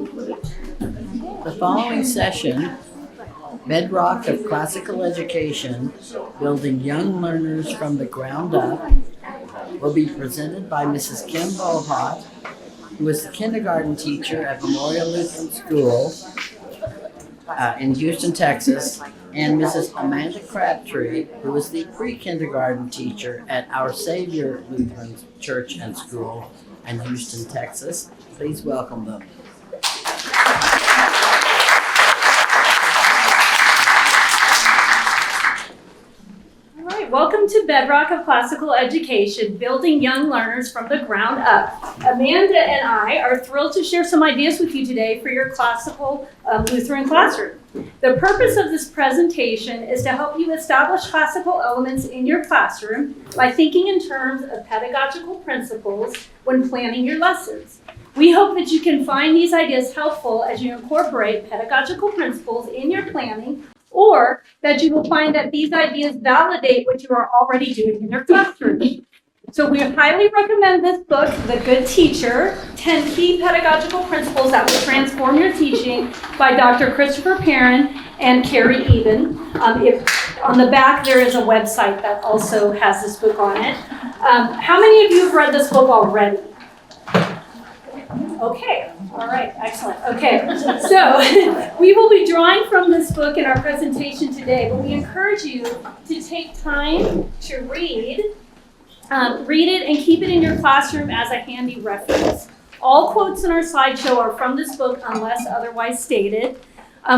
The following session, Bedrock of Classical Education, Building Young Learners from the Ground Up, will be presented by Mrs. Kim Bohot, who is the kindergarten teacher at Memorial Lutheran School in Houston, Texas, and Mrs. Amanda Crabtree, who is the pre-kindergarten teacher at Our Savior Lutheran Church and School in Houston, Texas. Please welcome them. Welcome to Bedrock of Classical Education, Building Young Learners from the Ground Up. Amanda and I are thrilled to share some ideas with you today for your classical Lutheran classroom. The purpose of this presentation is to help you establish classical elements in your classroom by thinking in terms of pedagogical principles when planning your lessons. We hope that you can find these ideas helpful as you incorporate pedagogical principles in your planning, or that you will find that these ideas validate what you are already doing in your classroom. So we highly recommend this book, The Good Teacher, 10 Key Pedagogical Principles That Will Transform Your Teaching by Dr. Christopher Perrin and Carrie Eben. On the back, there is a website that also has this book on it. How many of you have read this book already? Okay, all right, excellent. Okay, so we will be drawing from this book in our presentation today, but we encourage you to take time to read it and keep it in your classroom as a handy reference. All quotes in our slideshow are from this book unless otherwise stated.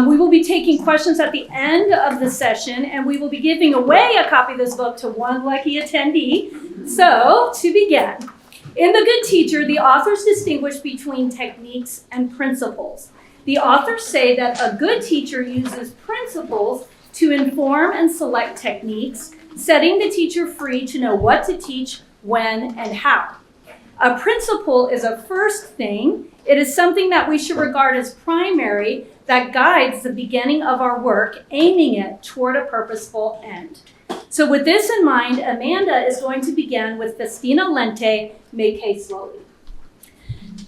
We will be taking questions at the end of the session, and we will be giving away a copy of this book to one lucky attendee. So, to begin. In The Good Teacher, the authors distinguish between techniques and principles. The authors say that a good teacher uses principles to inform and select techniques, setting the teacher free to know what to teach, when, and how. A principle is a first thing. It is something that we should regard as primary that guides the beginning of our work, aiming it toward a purposeful end. So with this in mind, Amanda is going to begin with Festina Lente, Make Hay Slowly.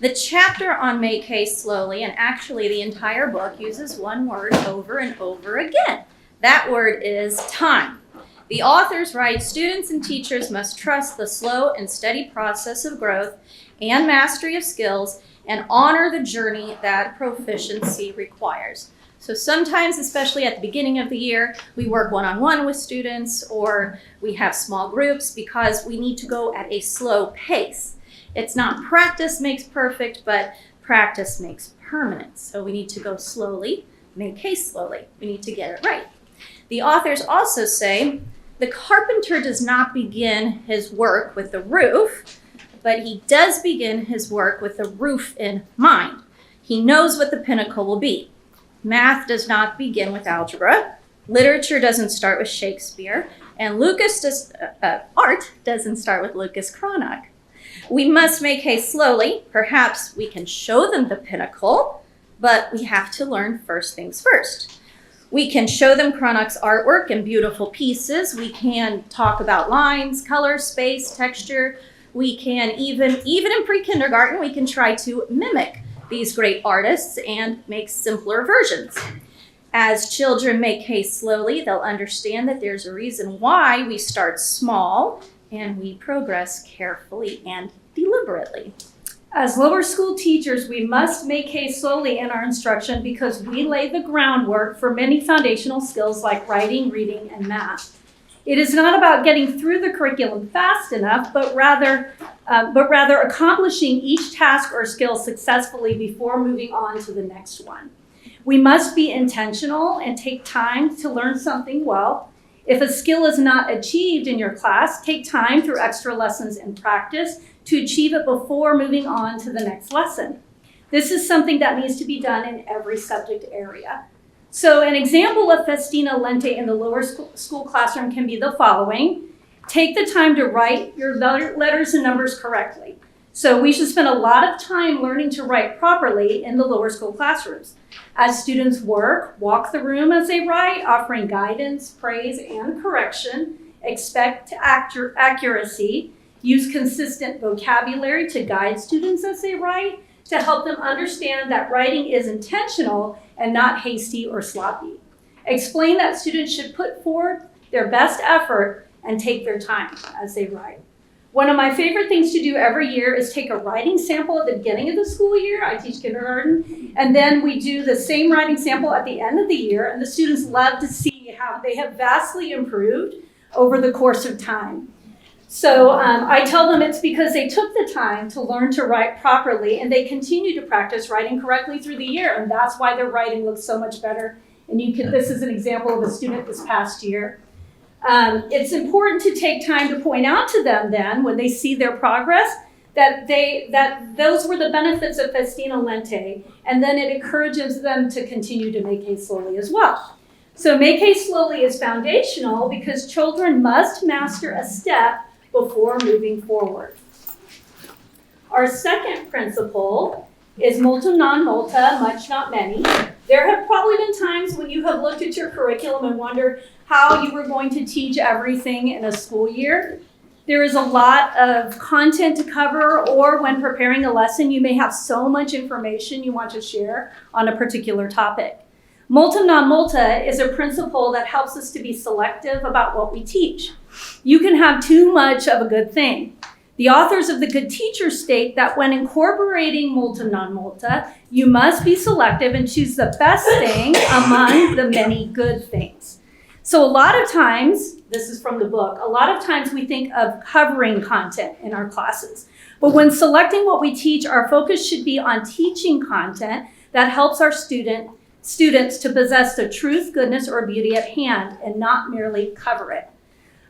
The chapter on Make Hay Slowly, and actually the entire book, uses one word over and over again. That word is time. The authors write, students and teachers must trust the slow and steady process of growth and mastery of skills and honor the journey that proficiency requires. So sometimes, especially at the beginning of the year, we work one-on-one with students or we have small groups because we need to go at a slow pace. It's not practice makes perfect, but practice makes permanent. So we need to go slowly, make hay slowly. We need to get it right. The authors also say, the carpenter does not begin his work with the roof, but he does begin his work with the roof in mind. He knows what the pinnacle will be. Math does not begin with algebra. Literature doesn't start with Shakespeare. And art doesn't start with Lucas Cranach. We must make hay slowly. Perhaps we can show them the pinnacle, but we have to learn first things first. We can show them Cranach's artwork in beautiful pieces. We can talk about lines, color, space, texture. We can even in pre-kindergarten, we can try to mimic these great artists and make simpler versions. As children make hay slowly, they'll understand that there's a reason why we start small and we progress carefully and deliberately. As lower school teachers, we must make hay slowly in our instruction because we lay the groundwork for many foundational skills like writing, reading, and math. It is not about getting through the curriculum fast enough, but rather accomplishing each task or skill successfully before moving on to the next one. We must be intentional and take time to learn something well. If a skill is not achieved in your class, take time through extra lessons and practice to achieve it before moving on to the next lesson. This is something that needs to be done in every subject area. So an example of Festina Lente in the lower school classroom can be the following. Take the time to write your letters and numbers correctly. So we should spend a lot of time learning to write properly in the lower school classrooms. As students walk the room as they write, offering guidance, praise, and correction. Expect accuracy. Use consistent vocabulary to guide students as they write. to help them understand that writing is intentional and not hasty or sloppy. Explain that students should put forth their best effort and take their time as they write. One of my favorite things to do every year is take a writing sample at the beginning of the school year. I teach kindergarten. And then we do the same writing sample at the end of the year. And the students love to see how they have vastly improved over the course of time. So I tell them it's because they took the time to learn to write properly, and they continue to practice writing correctly through the year. And that's why their writing looks so much better. And this is an example of a student this past year. It's important to take time to point out to them then, when they see their progress, that those were the benefits of Festina Lente, and then it encourages them to continue to make hay slowly as well. So make hay slowly is foundational because children must master a step before moving forward. Our second principle is multum non multa, much not many. There have probably been times when you have looked at your curriculum and wondered how you were going to teach everything in a school year. There is a lot of content to cover, or when preparing a lesson, you may have so much information you want to share on a particular topic. Multum non multa is a principle that helps us to be selective about what we teach. You can have too much of a good thing. The authors of The Good Teacher state that when incorporating multum non multa, you must be selective and choose the best thing among the many good things. So a lot of times, this is from the book, a lot of times we think of covering content in our classes. But when selecting what we teach, our focus should be on teaching content that helps our students to possess the truth, goodness, or beauty at hand and not merely cover it.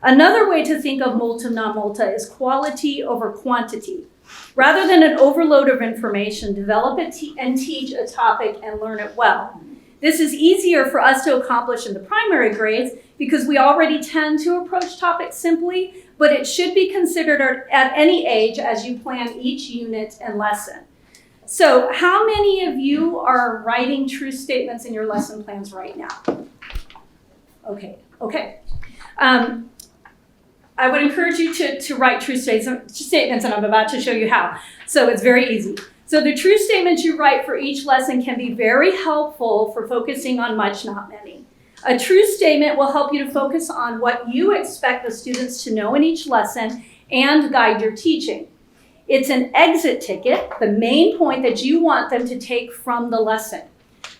Another way to think of multum non multa is quality over quantity. Rather than an overload of information, develop and teach a topic and learn it well. This is easier for us to accomplish in the primary grades because we already tend to approach topics simply, but it should be considered at any age as you plan each unit and lesson. So how many of you are writing truth statements in your lesson plans right now? Okay. I would encourage you to write truth statements, and I'm about to show you how. So it's very easy. So the truth statements you write for each lesson can be very helpful for focusing on much, not many. A truth statement will help you to focus on what you expect the students to know in each lesson and guide your teaching. It's an exit ticket, the main point that you want them to take from the lesson.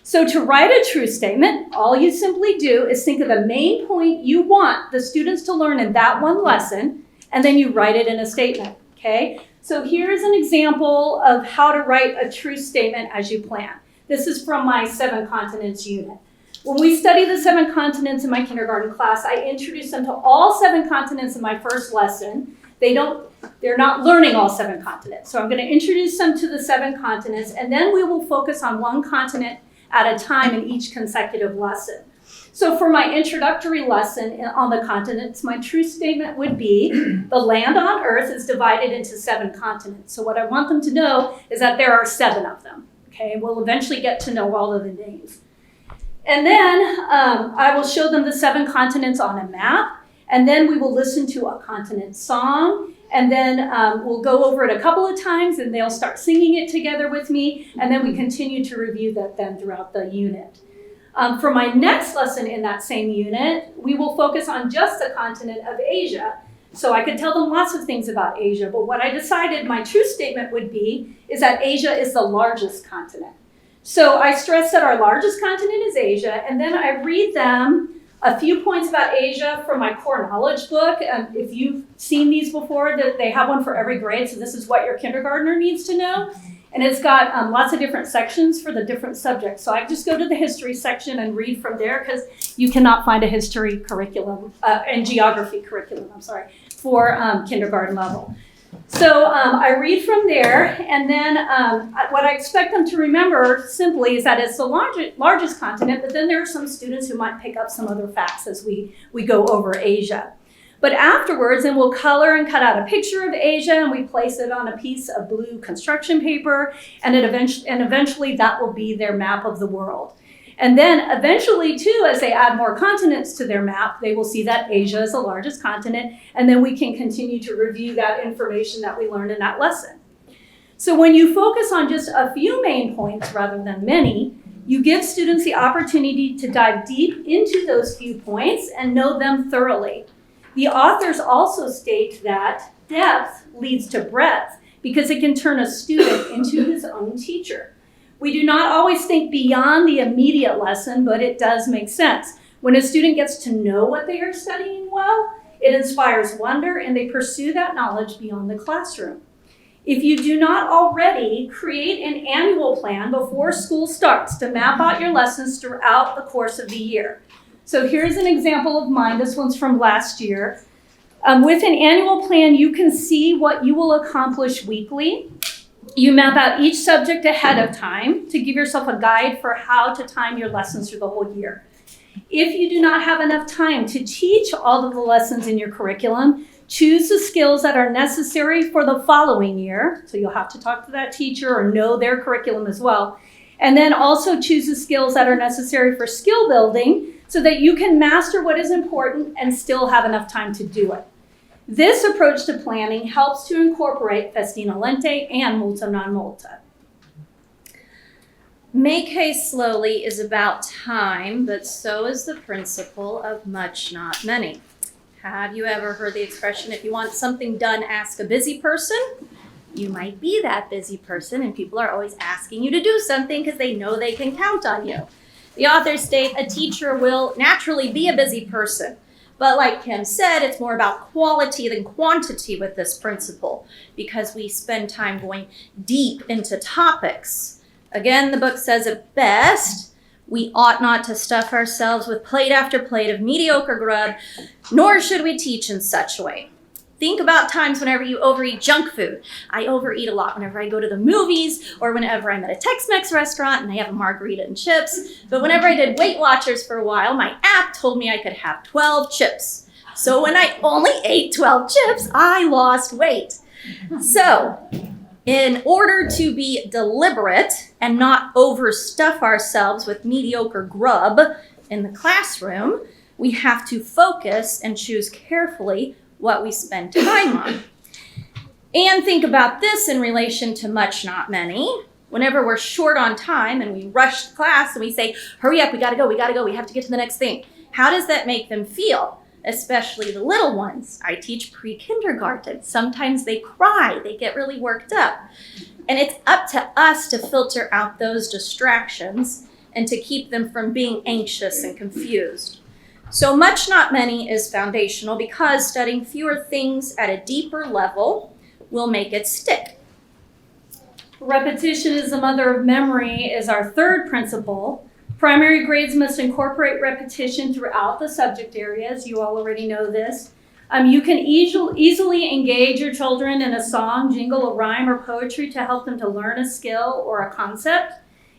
So to write a truth statement, all you simply do is think of the main point you want the students to learn in that one lesson, and then you write it in a statement, okay? So here's an example of how to write a truth statement as you plan. This is from my 7 continents unit. When we study the 7 continents in my kindergarten class, I introduce them to all 7 continents in my first lesson. They're not learning all 7 continents. So I'm going to introduce them to the 7 continents, and then we will focus on one continent at a time in each consecutive lesson. So for my introductory lesson on the continents, my truth statement would be, the land on Earth is divided into 7 continents. So what I want them to know is that there are 7 of them. Okay, we'll eventually get to know all of the names. And then I will show them the 7 continents on a map, and then we will listen to a continent song, and then we'll go over it a couple of times, and they'll start singing it together with me, and then we continue to review that then throughout the unit. For my next lesson in that same unit, we will focus on just the continent of Asia. So I could tell them lots of things about Asia, but what I decided my truth statement would be is that Asia is the largest continent. So I stress that our largest continent is Asia, and then I read them a few points about Asia from my core knowledge book. If you've seen these before, they have one for every grade, so this is what your kindergartner needs to know. And it's got lots of different sections for the different subjects. So I just go to the history section and read from there because you cannot find a history curriculum and geography curriculum, for kindergarten level. So I read from there, and then what I expect them to remember simply is that it's the largest continent, but then there are some students who might pick up some other facts as we go over Asia. But afterwards, then we'll color and cut out a picture of Asia, and we place it on a piece of blue construction paper, and eventually that will be their map of the world. And then eventually, too, as they add more continents to their map, they will see that Asia is the largest continent, and then we can continue to review that information that we learned in that lesson. So when you focus on just a few main points rather than many, you give students the opportunity to dive deep into those few points and know them thoroughly. The authors also state that depth leads to breadth because it can turn a student into his own teacher. We do not always think beyond the immediate lesson, but it does make sense. When a student gets to know what they are studying well, it inspires wonder and they pursue that knowledge beyond the classroom. If you do not already, create an annual plan before school starts to map out your lessons throughout the course of the year. So here's an example of mine. This one's from last year. With an annual plan, you can see what you will accomplish weekly. You map out each subject ahead of time to give yourself a guide for how to time your lessons through the whole year. If you do not have enough time to teach all of the lessons in your curriculum, choose the skills that are necessary for the following year. So you'll have to talk to that teacher or know their curriculum as well. And then also choose the skills that are necessary for skill building so that you can master what is important and still have enough time to do it. This approach to planning helps to incorporate festina lente and multa non multa. Make haste slowly is about time, but so is the principle of much, not many. Have you ever heard the expression, if you want something done, ask a busy person? You might be that busy person, and people are always asking you to do something because they know they can count on you. The authors state a teacher will naturally be a busy person, but like Kim said, it's more about quality than quantity with this principle because we spend time going deep into topics. Again, the book says it best. We ought not to stuff ourselves with plate after plate of mediocre grub, nor should we teach in such a way. Think about times whenever you overeat junk food. I overeat a lot whenever I go to the movies or whenever I'm at a Tex-Mex restaurant and I have a margarita and chips. But whenever I did Weight Watchers for a while, my app told me I could have 12 chips. So when I only ate 12 chips, I lost weight. So, in order to be deliberate and not overstuff ourselves with mediocre grub in the classroom, we have to focus and choose carefully what we spend time on. And think about this in relation to much, not many. Whenever we're short on time and we rush to class and we say, hurry up, we gotta go, we have to get to the next thing. How does that make them feel? Especially the little ones. I teach pre-kindergarten. Sometimes they cry, they get really worked up. And it's up to us to filter out those distractions and to keep them from being anxious and confused. So much, not many is foundational because studying fewer things at a deeper level will make it stick. Repetition is the mother of memory is our third principle. Primary grades must incorporate repetition throughout the subject areas. You all already know this. You can easily engage your children in a song, jingle, a rhyme, or poetry to help them to learn a skill or a concept.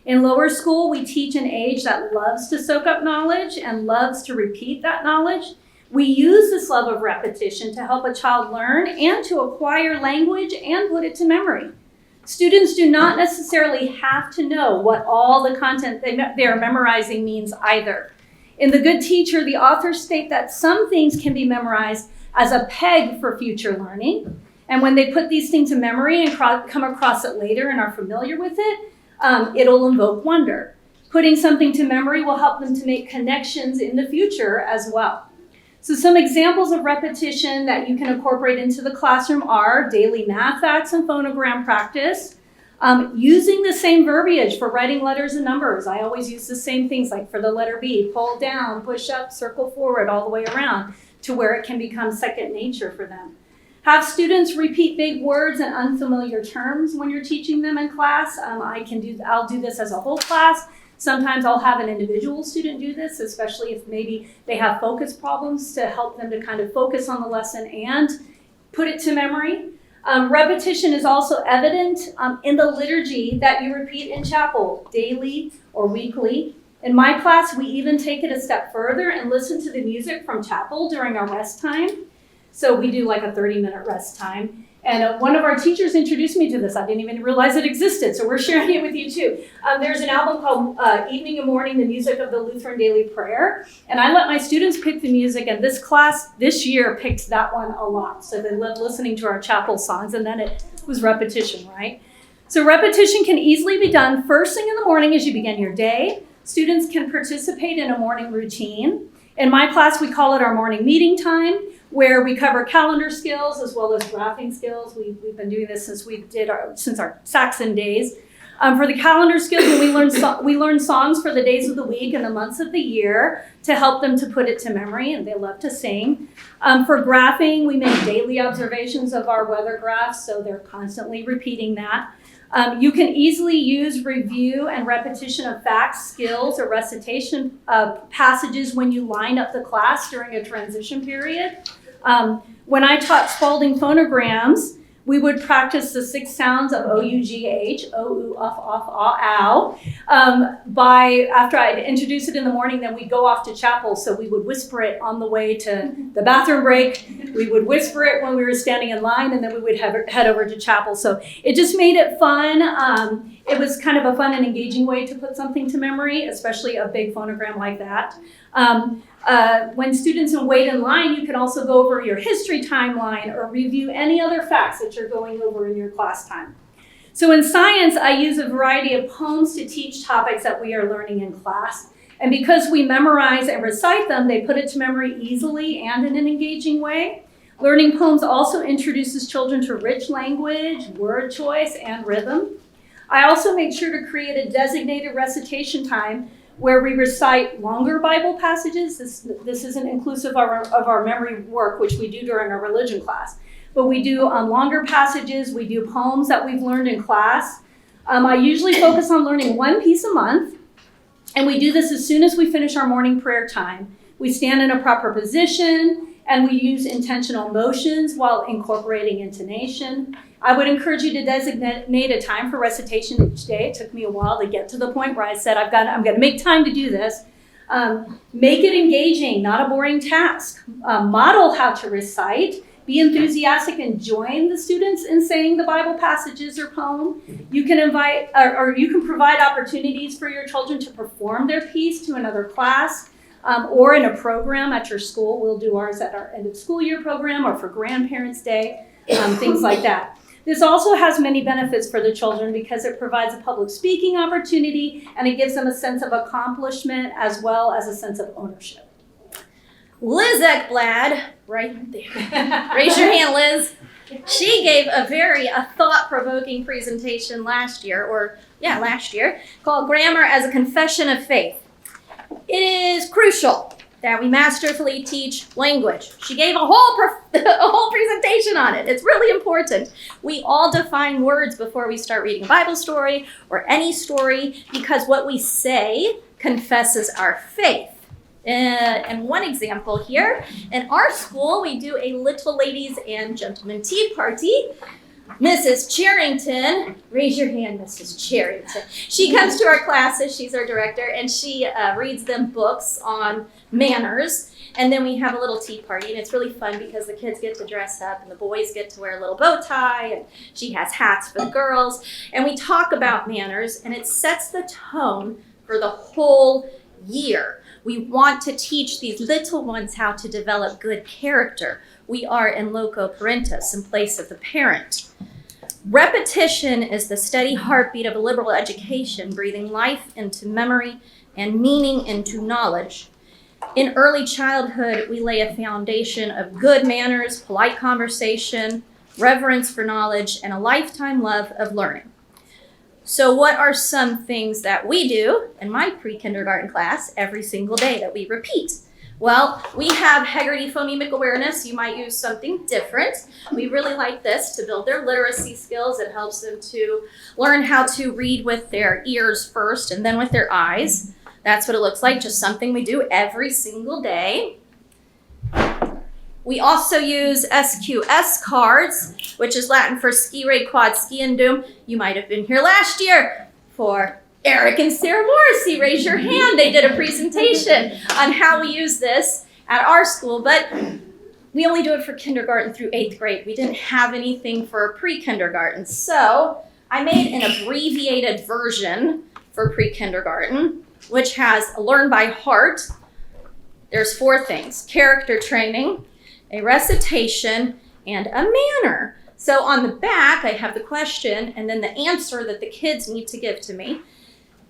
In lower school, we teach an age that loves to soak up knowledge and loves to repeat that knowledge. We use this love of repetition to help a child learn and to acquire language and put it to memory. Students do not necessarily have to know what all the content they are memorizing means either. In The Good Teacher, the authors state that some things can be memorized as a peg for future learning. And when they put these things to memory and come across it later and are familiar with it, it'll invoke wonder. Putting something to memory will help them to make connections in the future as well. So some examples of repetition that you can incorporate into the classroom are daily math facts and phonogram practice, using the same verbiage for writing letters and numbers. I always use the same things like for the letter B, pull down, push up, circle forward, all the way around to where it can become second nature for them. Have students repeat big words and unfamiliar terms when you're teaching them in class. I'll do this as a whole class. Sometimes I'll have an individual student do this, especially if maybe they have focus problems to help them to kind of focus on the lesson and put it to memory. Repetition is also evident in the liturgy that you repeat in chapel daily or weekly. In my class, we even take it a step further and listen to the music from chapel during our rest time. So we do like a 30-minute rest time. And one of our teachers introduced me to this. I didn't even realize it existed, so we're sharing it with you too. There's an album called Evening and Morning, the Music of the Lutheran Daily Prayer. And I let my students pick the music, and this class this year picked that one a lot. So they loved listening to our chapel songs, and then it was repetition, right? So repetition can easily be done first thing in the morning as you begin your day. Students can participate in a morning routine. In my class, we call it our morning meeting time, where we cover calendar skills as well as graphing skills. We've been doing this since our Saxon days. For the calendar skills, we learn songs for the days of the week and the months of the year to help them to put it to memory, and they love to sing. For graphing, we make daily observations of our weather graphs, so they're constantly repeating that. You can easily use review and repetition of facts, skills, or recitation of passages when you line up the class during a transition period. When I taught Spalding phonograms, we would practice the 6 sounds of O-U-G-H, O-U, off, ow. After I'd introduce it in the morning, then we'd go off to chapel. So we would whisper it on the way to the bathroom break. We would whisper it when we were standing in line, and then we would head over to chapel. So it just made it fun. It was kind of a fun and engaging way to put something to memory, especially a big phonogram like that. When students wait in line, you can also go over your history timeline or review any other facts that you're going over in your class time. So in science, I use a variety of poems to teach topics that we are learning in class. And because we memorize and recite them, they put it to memory easily and in an engaging way. Learning poems also introduces children to rich language, word choice, and rhythm. I also make sure to create a designated recitation time where we recite longer Bible passages. This isn't inclusive of our memory work, which we do during our religion class. But we do longer passages. We do poems that we've learned in class. I usually focus on learning one piece a month. And we do this as soon as we finish our morning prayer time. We stand in a proper position, and we use intentional motions while incorporating intonation. I would encourage you to designate a time for recitation each day. It took me a while to get to the point where I said, I'm going to make time to do this. Make it engaging, not a boring task. Model how to recite. Be enthusiastic and join the students in saying the Bible passages or poem. You can invite, or you can provide opportunities for your children to perform their piece to another class, or in a program at your school. We'll do ours at our end of school year program or for Grandparents' Day, things like that. This also has many benefits for the children because it provides a public speaking opportunity, and it gives them a sense of accomplishment as well as a sense of ownership. Liz Ekblad, right there. Raise your hand, Liz. She gave a thought-provoking presentation last year, called Grammar as a Confession of Faith. It is crucial that we masterfully teach language. She gave a whole presentation on it. It's really important. We all define words before we start reading a Bible story or any story because what we say confesses our faith. And one example here, in our school, we do a little ladies and gentlemen tea party. Mrs. Charrington, raise your hand, Mrs. Charrington. She comes to our classes, she's our director, and she reads them books on manners. And then we have a little tea party, and it's really fun because the kids get to dress up, and the boys get to wear a little bow tie, and she has hats for the girls. And we talk about manners, and it sets the tone for the whole year. We want to teach these little ones how to develop good character. We are in loco parentis, in place of the parent. Repetition is the steady heartbeat of a liberal education, breathing life into memory and meaning into knowledge. In early childhood, we lay a foundation of good manners, polite conversation, reverence for knowledge, and a lifetime love of learning. So what are some things that we do in my pre-kindergarten class every single day that we repeat? Well, we have Heggerty phonemic awareness. You might use something different. We really like this to build their literacy skills. It helps them to learn how to read with their ears first and then with their eyes. That's what it looks like, just something we do every single day. We also use SQS cards, which is Latin for ski, quad, skiendum. You might have been here last year for Eric and Sarah Morrissey. Raise your hand. They did a presentation on how we use this at our school, but we only do it for kindergarten through 8th grade. We didn't have anything for pre-kindergarten. So I made an abbreviated version for pre-kindergarten, which has a learn by heart. There's 4 things: character training, a recitation, and a manner. So on the back, I have the question and then the answer that the kids need to give to me.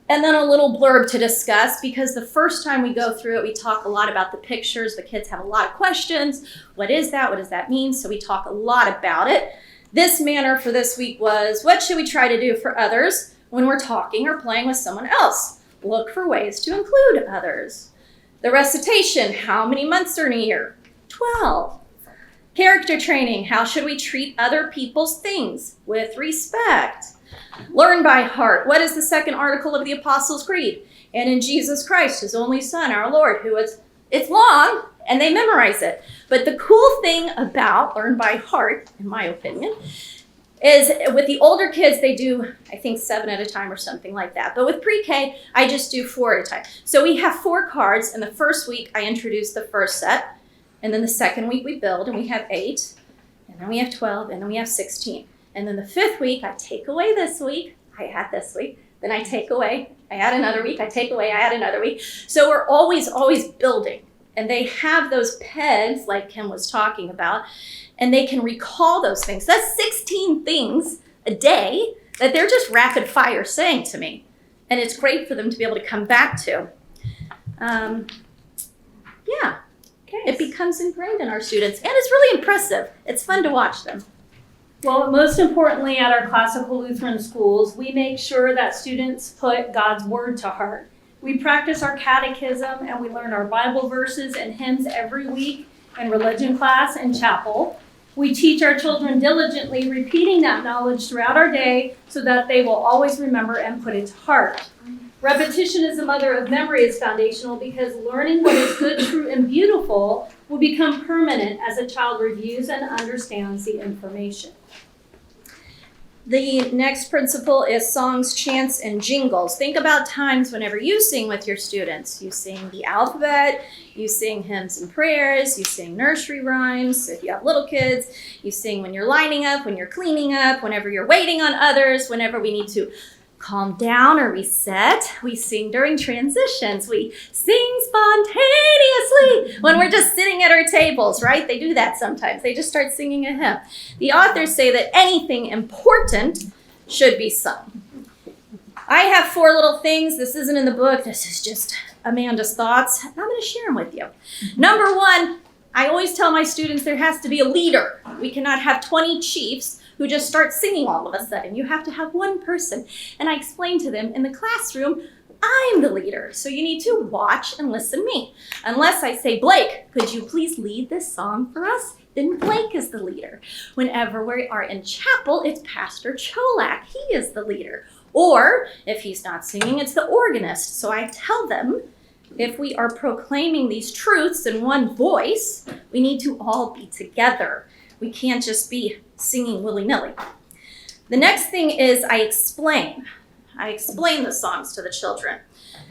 And then a little blurb to discuss, because the first time we go through it, we talk a lot about the pictures. The kids have a lot of questions. What is that? What does that mean? So we talk a lot about it. This manner for this week was, what should we try to do for others when we're talking or playing with someone else? Look for ways to include others. The recitation, how many months are in a year? 12. Character training, how should we treat other people's things? With respect. Learn by heart, what is the second article of the Apostles' Creed? And in Jesus Christ, his only Son, our Lord, it's long, and they memorize it. But the cool thing about learn by heart, in my opinion, is with the older kids, they do, I think, 7 at a time or something like that. But with pre-K, I just do 4 at a time. So we have 4 cards, and the first week I introduce the first set, and then the second week we build, and we have 8, and then we have 12, and then we have 16. And then the 5th week, I take away this week, I add this week, then I take away, I add another week, I take away, I add another week. So we're always building. And they have those pegs, like Kim was talking about, and they can recall those things. That's 16 things a day that they're just rapid fire saying to me. And it's great for them to be able to come back to. It becomes ingrained in our students, and it's really impressive. It's fun to watch them. Well, most importantly, at our classical Lutheran schools, we make sure that students put God's word to heart. We practice our catechism and we learn our Bible verses and hymns every week in religion class and chapel. We teach our children diligently, repeating that knowledge throughout our day so that they will always remember and put it to heart. Repetition is the mother of memory is foundational because learning what is good, true, and beautiful will become permanent as a child reviews and understands the information. The next principle is songs, chants, and jingles. Think about times whenever you sing with your students. You sing the alphabet, you sing hymns and prayers, you sing nursery rhymes. If you have little kids, you sing when you're lining up, when you're cleaning up, whenever you're waiting on others, whenever we need to calm down or reset. We sing during transitions. We sing spontaneously when we're just sitting at our tables, right? They do that sometimes. They just start singing a hymn. The authors say that anything important should be sung. I have 4 little things. This isn't in the book. This is just Amanda's thoughts. I'm going to share them with you. Number 1, I always tell my students there has to be a leader. We cannot have 20 chiefs who just start singing all of a sudden. You have to have one person. And I explain to them in the classroom, I'm the leader, so you need to watch and listen to me. Unless I say, Blake, could you please lead this song for us? Then Blake is the leader. Whenever we are in chapel, it's Pastor Cholak. He is the leader. Or if he's not singing, it's the organist. So I tell them, if we are proclaiming these truths in one voice, we need to all be together. We can't just be singing willy-nilly. The next thing is I explain the songs to the children.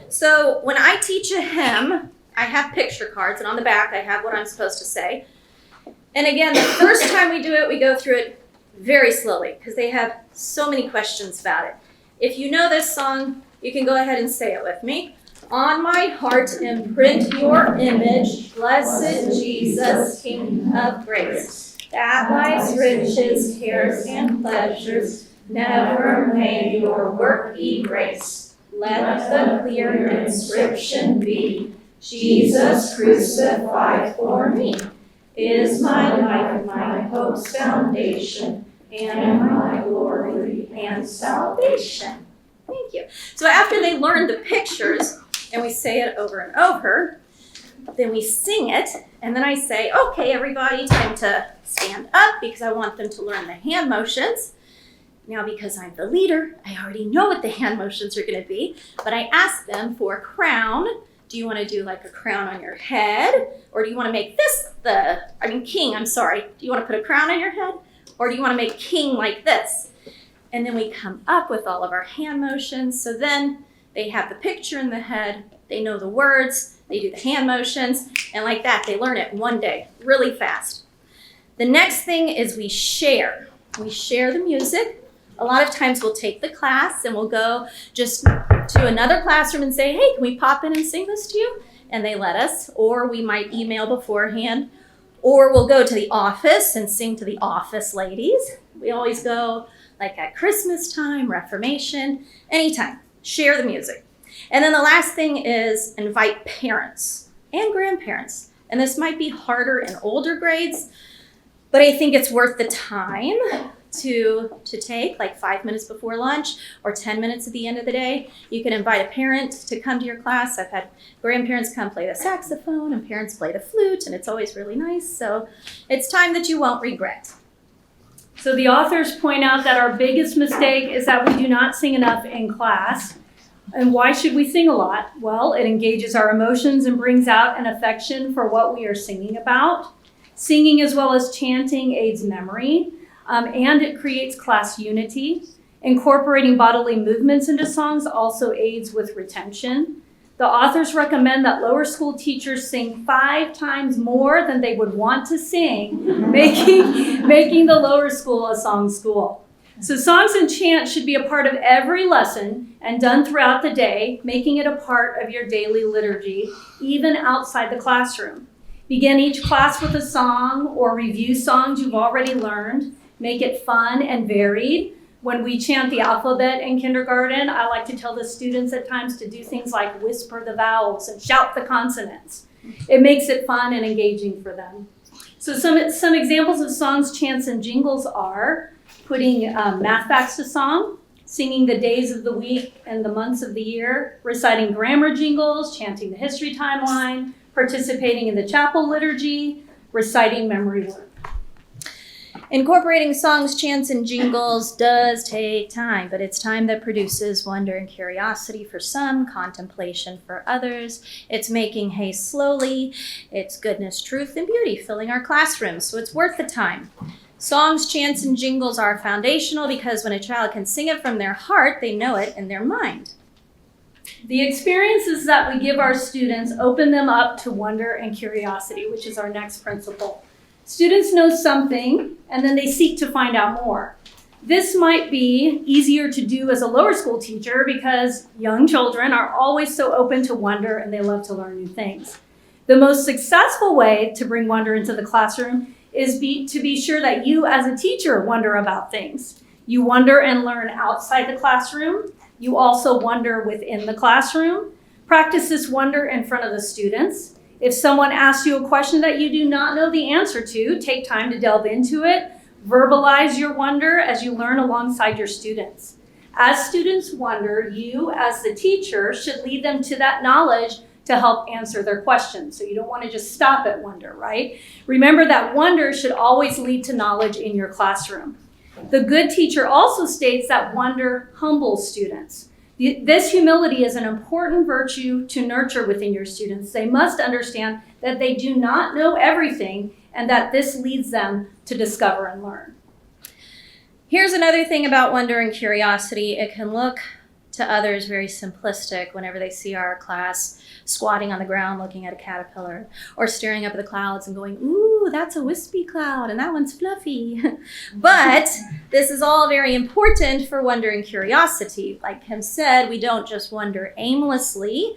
So when I teach a hymn, I have picture cards, and on the back I have what I'm supposed to say. And again, the first time we do it, we go through it very slowly because they have so many questions about it. If you know this song, you can go ahead and say it with me. On my heart imprint your image, blessed Jesus, King of grace. That life's riches, cares, and pleasures never may your work erase. Let the clear inscription be, Jesus crucified for me, is my life, my hope's foundation, and my glory and salvation. Thank you. So after they learn the pictures, and we say it over and over, then we sing it, and then I say, okay, everybody, time to stand up because I want them to learn the hand motions. Now, because I'm the leader, I already know what the hand motions are going to be, but I ask them for a crown. Do you want to do like a crown on your head? Or do you want to make this king, I'm sorry. Do you want to put a crown on your head? Or do you want to make king like this? And then we come up with all of our hand motions. So then they have the picture in the head, they know the words, they do the hand motions, and like that, they learn it one day, really fast. The next thing is we share. We share the music. A lot of times we'll take the class and we'll go just to another classroom and say, hey, can we pop in and sing this to you? And they let us, or we might email beforehand, or we'll go to the office and sing to the office ladies. We always go like at Christmas time, Reformation, anytime. Share the music. And then the last thing is invite parents and grandparents. And this might be harder in older grades, but I think it's worth the time to take, like 5 minutes before lunch or 10 minutes at the end of the day. You can invite a parent to come to your class. I've had grandparents come play the saxophone and parents play the flute, and it's always really nice. So it's time that you won't regret. So the authors point out that our biggest mistake is that we do not sing enough in class. And why should we sing a lot? Well, it engages our emotions and brings out an affection for what we are singing about. Singing as well as chanting aids memory, and it creates class unity. Incorporating bodily movements into songs also aids with retention. The authors recommend that lower school teachers sing 5 times more than they would want to sing, making the lower school a song school. So songs and chants should be a part of every lesson and done throughout the day, making it a part of your daily liturgy, even outside the classroom. Begin each class with a song or review songs you've already learned. Make it fun and varied. When we chant the alphabet in kindergarten, I like to tell the students at times to do things like whisper the vowels and shout the consonants. It makes it fun and engaging for them. So some examples of songs, chants, and jingles are putting math facts to song, singing the days of the week and the months of the year, reciting grammar jingles, chanting the history timeline, participating in the chapel liturgy, reciting memory work. Incorporating songs, chants, and jingles does take time, but it's time that produces wonder and curiosity for some, contemplation for others. It's making hay slowly. It's goodness, truth, and beauty filling our classrooms, so it's worth the time. Songs, chants, and jingles are foundational because when a child can sing it from their heart, they know it in their mind. The experiences that we give our students open them up to wonder and curiosity, which is our next principle. Students know something, and then they seek to find out more. This might be easier to do as a lower school teacher because young children are always so open to wonder and they love to learn new things. The most successful way to bring wonder into the classroom is to be sure that you as a teacher wonder about things. You wonder and learn outside the classroom. You also wonder within the classroom. Practice this wonder in front of the students. If someone asks you a question that you do not know the answer to, take time to delve into it. Verbalize your wonder as you learn alongside your students. As students wonder, you as the teacher should lead them to that knowledge to help answer their questions. So you don't want to just stop at wonder, right? Remember that wonder should always lead to knowledge in your classroom. The good teacher also states that wonder humbles students. This humility is an important virtue to nurture within your students. They must understand that they do not know everything and that this leads them to discover and learn. Here's another thing about wonder and curiosity. It can look to others very simplistic whenever they see our class squatting on the ground looking at a caterpillar or staring up at the clouds and going, ooh, that's a wispy cloud and that one's fluffy. But this is all very important for wonder and curiosity. Like Kim said, we don't just wonder aimlessly.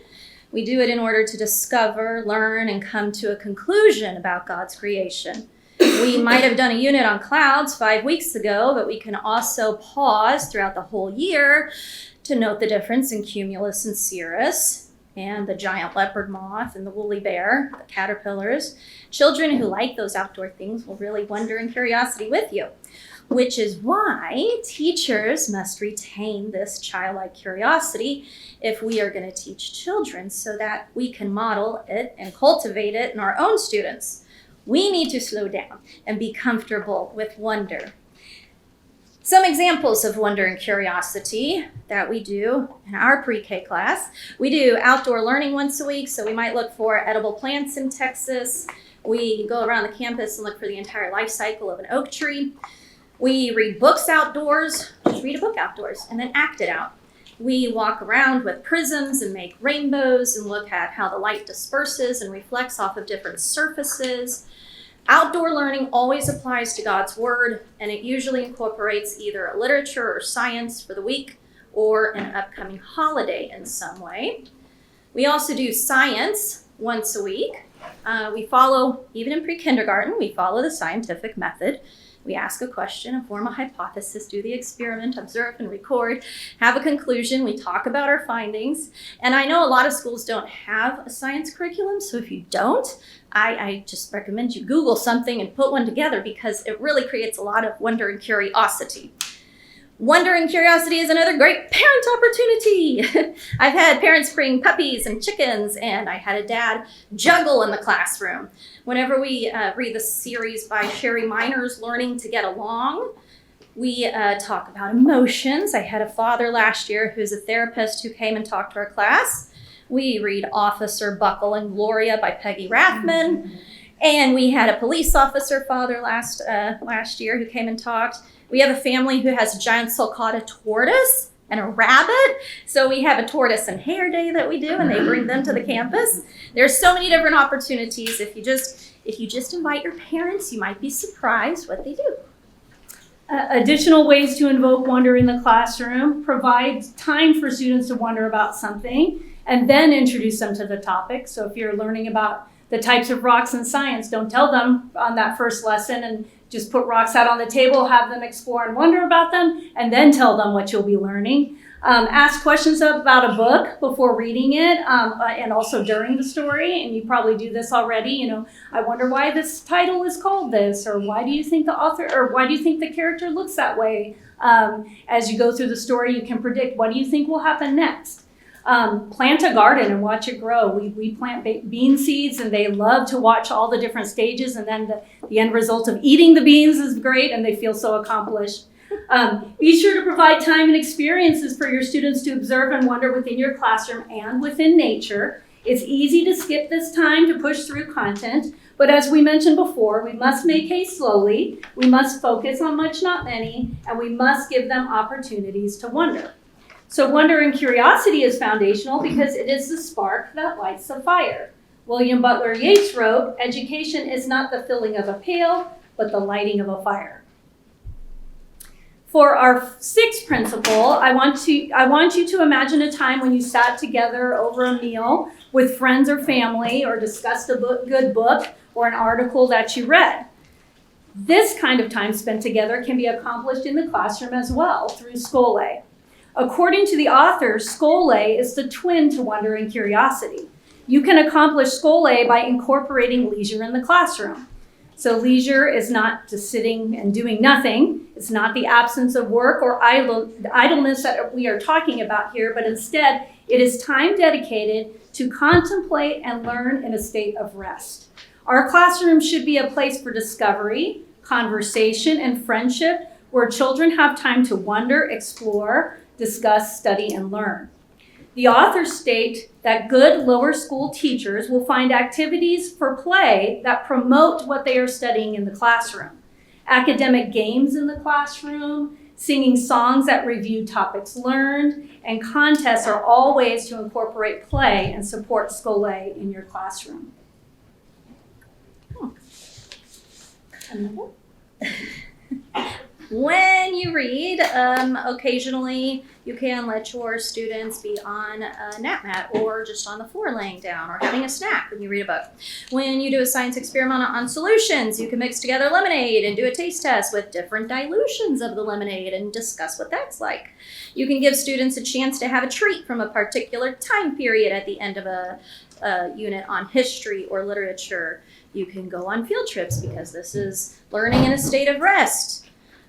We do it in order to discover, learn, and come to a conclusion about God's creation. We might have done a unit on clouds 5 weeks ago, but we can also pause throughout the whole year to note the difference in cumulus and cirrus, and the giant leopard moth and the woolly bear, the caterpillars. Children who like those outdoor things will really wonder and curiosity with you, which is why teachers must retain this childlike curiosity if we are going to teach children so that we can model it and cultivate it in our own students. We need to slow down and be comfortable with wonder. Some examples of wonder and curiosity that we do in our pre-K class. We do outdoor learning once a week, so we might look for edible plants in Texas. We go around the campus and look for the entire life cycle of an oak tree. We read books outdoors, just read a book outdoors, and then act it out. We walk around with prisms and make rainbows and look at how the light disperses and reflects off of different surfaces. Outdoor learning always applies to God's Word, and it usually incorporates either a literature or science for the week or an upcoming holiday in some way. We also do science once a week. We follow, even in pre-kindergarten, we follow the scientific method. We ask a question and form a hypothesis, do the experiment, observe and record, have a conclusion. We talk about our findings. And I know a lot of schools don't have a science curriculum, so if you don't, I just recommend you Google something and put one together because it really creates a lot of wonder and curiosity. Wonder and curiosity is another great parent opportunity. I've had parents bring puppies and chickens, and I had a dad juggle in the classroom. Whenever we read the series by Sherry Miner's Learning to Get Along, we talk about emotions. I had a father last year who's a therapist who came and talked to our class. We read Officer Buckle and Gloria by Peggy Rathman. And we had a police officer father last year who came and talked. We have a family who has a giant sulcata tortoise and a rabbit. So we have a tortoise and hare day that we do, and they bring them to the campus. There's so many different opportunities. If you just invite your parents, you might be surprised what they do. Additional ways to invoke wonder in the classroom: provide time for students to wonder about something, and then introduce them to the topic. So if you're learning about the types of rocks in science, don't tell them on that first lesson and just put rocks out on the table, have them explore and wonder about them, and then tell them what you'll be learning. Ask questions about a book before reading it, and also during the story, and you probably do this already. I wonder why this title is called this, or why do you think the author, or why do you think the character looks that way? As you go through the story, you can predict, what do you think will happen next? Plant a garden and watch it grow. We plant bean seeds, and they love to watch all the different stages, and then the end result of eating the beans is great, and they feel so accomplished. Be sure to provide time and experiences for your students to observe and wonder within your classroom and within nature. It's easy to skip this time to push through content, but as we mentioned before, we must make haste slowly, we must focus on much, not many, and we must give them opportunities to wonder. So wonder and curiosity is foundational because it is the spark that lights the fire. William Butler Yeats wrote, "Education is not the filling of a pail, but the lighting of a fire." For our sixth principle, I want you to imagine a time when you sat together over a meal with friends or family, or discussed a good book or an article that you read. This kind of time spent together can be accomplished in the classroom as well through Schole. According to the author, Schole is the twin to wonder and curiosity. You can accomplish Schole by incorporating leisure in the classroom. So leisure is not just sitting and doing nothing. It's not the absence of work or idleness that we are talking about here, but instead it is time dedicated to contemplate and learn in a state of rest. Our classroom should be a place for discovery, conversation, and friendship, where children have time to wonder, explore, discuss, study, and learn. The authors state that good lower school teachers will find activities for play that promote what they are studying in the classroom. Academic games in the classroom, singing songs that review topics learned, and contests are all ways to incorporate play and support Schole in your classroom. When you read, occasionally you can let your students be on a nap mat, or just on the floor laying down, or having a snack when you read a book. When you do a science experiment on solutions, you can mix together lemonade and do a taste test with different dilutions of the lemonade and discuss what that's like. You can give students a chance to have a treat from a particular time period at the end of a unit on history or literature. You can go on field trips, because this is learning in a state of rest.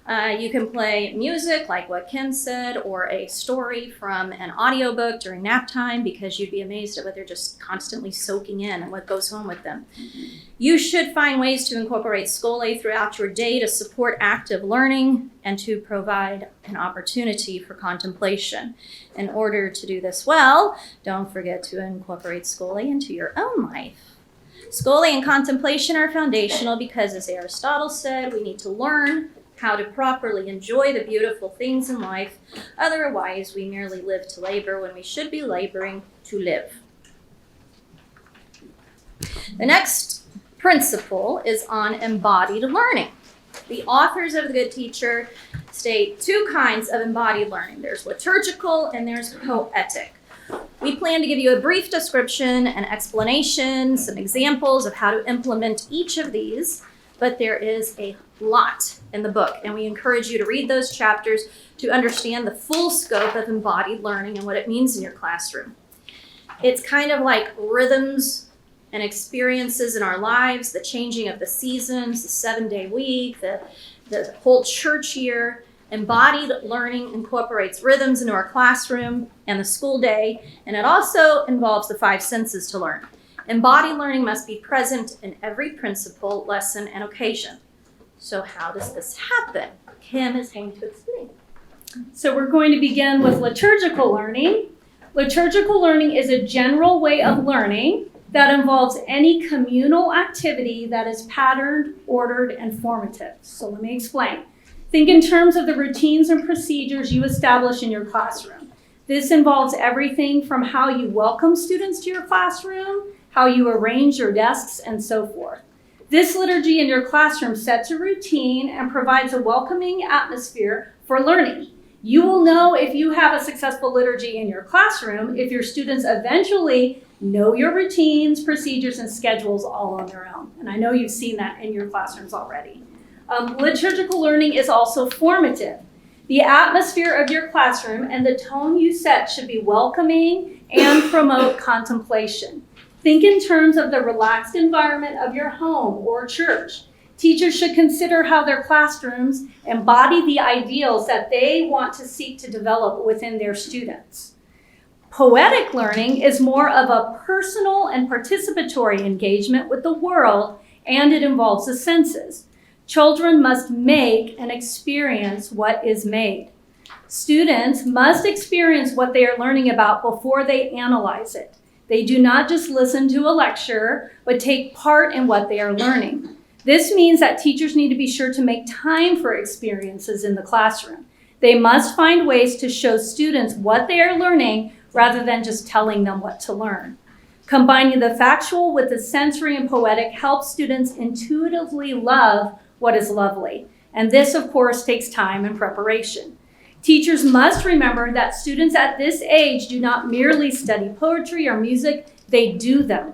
You can play music, like what Kim said, or a story from an audiobook during nap time, because you'd be amazed at what they're just constantly soaking in and what goes home with them. You should find ways to incorporate Schole throughout your day to support active learning and to provide an opportunity for contemplation. In order to do this well, don't forget to incorporate Schole into your own life. Schole and contemplation are foundational because, as Aristotle said, we need to learn how to properly enjoy the beautiful things in life. Otherwise, we merely live to labor when we should be laboring to live. The next principle is on embodied learning. The authors of The Good Teacher state two kinds of embodied learning. There's liturgical and there's poetic. We plan to give you a brief description and explanation, some examples of how to implement each of these. but there is a lot in the book, and we encourage you to read those chapters to understand the full scope of embodied learning and what it means in your classroom. It's kind of like rhythms and experiences in our lives, the changing of the seasons, the 7-day week, the whole church year. Embodied learning incorporates rhythms into our classroom and the school day, and it also involves the 5 senses to learn. Embodied learning must be present in every principle, lesson, and occasion. So how does this happen? Kim is going to explain. So we're going to begin with liturgical learning. Liturgical learning is a general way of learning that involves any communal activity that is patterned, ordered, and formative. So let me explain. Think in terms of the routines and procedures you establish in your classroom. This involves everything from how you welcome students to your classroom, how you arrange your desks, and so forth. This liturgy in your classroom sets a routine and provides a welcoming atmosphere for learning. You will know if you have a successful liturgy in your classroom if your students eventually know your routines, procedures, and schedules all on their own. And I know you've seen that in your classrooms already. Liturgical learning is also formative. The atmosphere of your classroom and the tone you set should be welcoming and promote contemplation. Think in terms of the relaxed environment of your home or church. Teachers should consider how their classrooms embody the ideals that they want to seek to develop within their students. Poetic learning is more of a personal and participatory engagement with the world, and it involves the senses. Children must make and experience what is made. Students must experience what they are learning about before they analyze it. They do not just listen to a lecture, but take part in what they are learning. This means that teachers need to be sure to make time for experiences in the classroom. They must find ways to show students what they are learning rather than just telling them what to learn. Combining the factual with the sensory and poetic helps students intuitively love what is lovely. And this, of course, takes time and preparation. Teachers must remember that students at this age do not merely study poetry or music, they do them.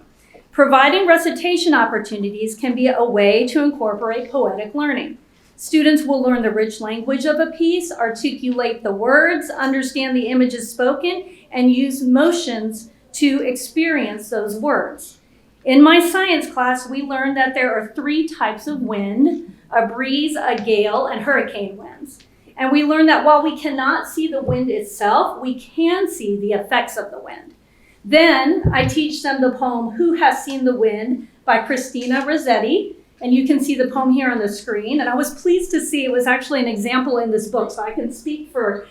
Providing recitation opportunities can be a way to incorporate poetic learning. Students will learn the rich language of a piece, articulate the words, understand the images spoken, and use motions to experience those words. In my science class, we learned that there are 3 types of wind: a breeze, a gale, and hurricane winds. And we learned that while we cannot see the wind itself, we can see the effects of the wind. Then I teach them the poem "Who Has Seen the Wind" by Christina Rossetti, and you can see the poem here on the screen. And I was pleased to see it was actually an example in this book, so I can speak for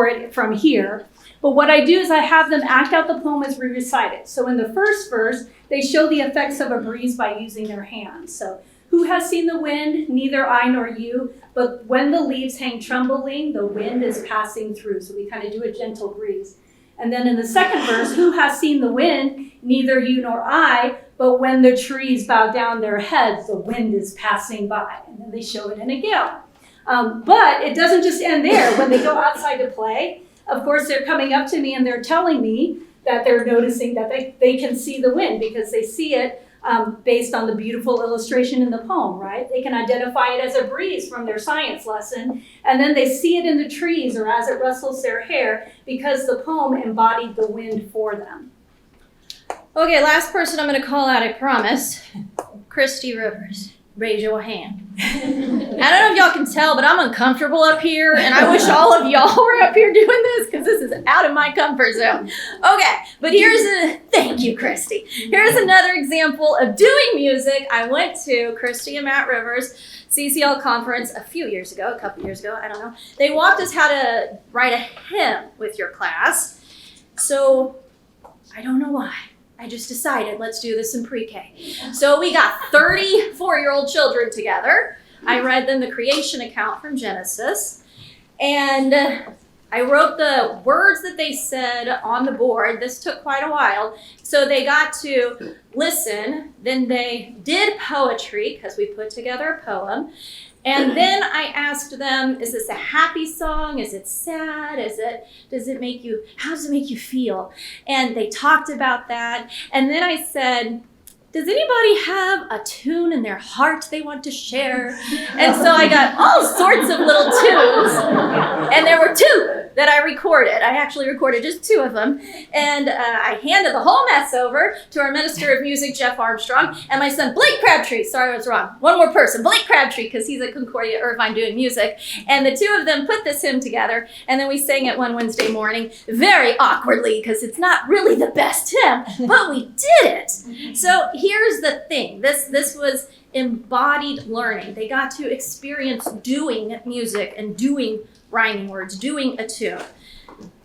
it from here. But what I do is I have them act out the poem as we recite it. So in the first verse, they show the effects of a breeze by using their hands. So, "Who has seen the wind? Neither I nor you. But when the leaves hang trembling, the wind is passing through." So we kind of do a gentle breeze. And then in the second verse, "Who has seen the wind? Neither you nor I. But when the trees bow down their heads, the wind is passing by." And then they show it in a gale. But it doesn't just end there. When they go outside to play, of course, they're coming up to me and they're telling me that they're noticing that they can see the wind because they see it based on the beautiful illustration in the poem, right? They can identify it as a breeze from their science lesson, and then they see it in the trees or as it rustles their hair because the poem embodied the wind for them. Okay, last person I'm going to call out, I promise. Christy Rivers. Raise your hand. I don't know if y'all can tell, but I'm uncomfortable up here, and I wish all of y'all were up here doing this because this is out of my comfort zone. Okay, but thank you, Christy. Here's another example of doing music. I went to Christy and Matt Rivers' CCL conference a couple years ago, I don't know. They walked us how to write a hymn with your class. So I don't know why. I just decided, let's do this in pre-K. So we got 34-year-old children together. I read them the creation account from Genesis. And I wrote the words that they said on the board. This took quite a while. So they got to listen. Then they did poetry, because we put together a poem. And then I asked them, is this a happy song? Is it sad? how does it make you feel? And they talked about that. And then I said, does anybody have a tune in their heart they want to share? And so I got all sorts of little tunes, and there were 2 that I recorded. I actually recorded just 2 of them, and I handed the whole mess over to our minister of music, Jeff Armstrong, and my son, Blake Crabtree. Sorry, I was wrong. One more person, Blake Crabtree, because he's at Concordia Irvine doing music. And the 2 of them put this hymn together, and then we sang it one Wednesday morning, very awkwardly, because it's not really the best hymn, but we did it. So here's the thing. This was embodied learning. They got to experience doing music and doing rhyming words, doing a tune.